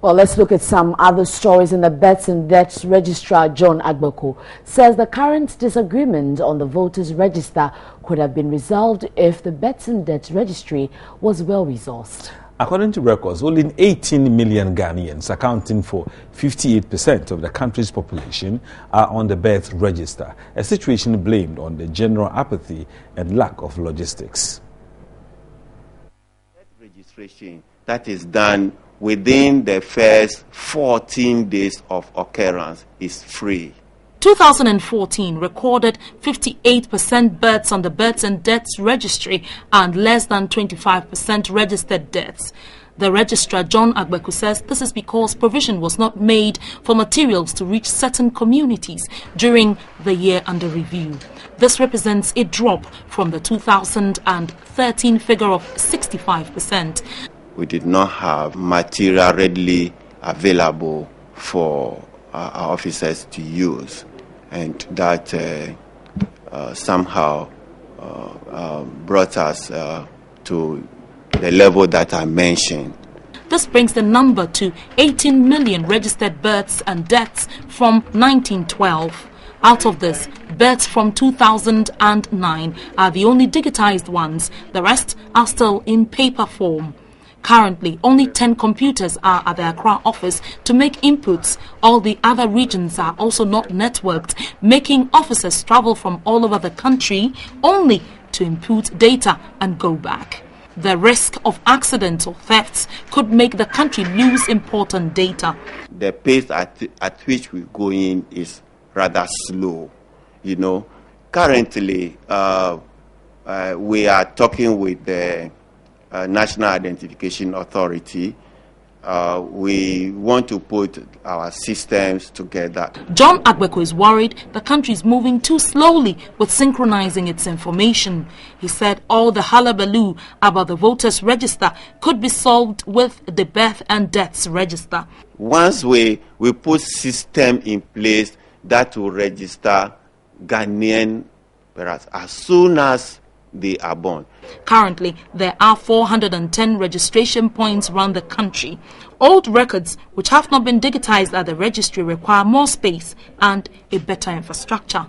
Well, let's look at some other stories. In the Births and Deaths Registrar, John Agbeko, says the current disagreement on the voters' register could have been resolved if the Births and Deaths Registry was well resourced. According to records, only 18 million Ghanaians, accounting for 58% of the country's population, are on the birth register, a situation blamed on the general apathy and lack of logistics. Registration that is done within the first 14 days of occurrence is free. 2014 recorded 58% births on the Births and Deaths Registry and less than 25% registered deaths. The registrar, John Agbeko, says this is because provision was not made for materials to reach certain communities during the year under review. This represents a drop from the 2013 figure of 65%. We did not have material readily available for our officers to use, and that somehow brought us to the level that I mentioned. This brings the number to 18 million registered births and deaths from 1912. Out of this, births from 2009 are the only digitized ones. The rest are still in paper form. Currently, only 10 computers are at the Accra office to make inputs. All the other regions are also not networked, making officers travel from all over the country only to input data and go back. The risk of accidents or thefts could make the country lose important data. The pace at which we're going is rather slow. You know, currently we are talking with the National Identification Authority. We want to put our systems together. John Agbeko is worried the country is moving too slowly with synchronizing its information. He said all the hullabaloo about the voters' register could be solved with the Birth and Deaths Register. Once we put system in place that will register Ghanaian parents as soon as they are born. Currently, there are 410 registration points around the country. Old records which have not been digitized at the registry require more space and a better infrastructure.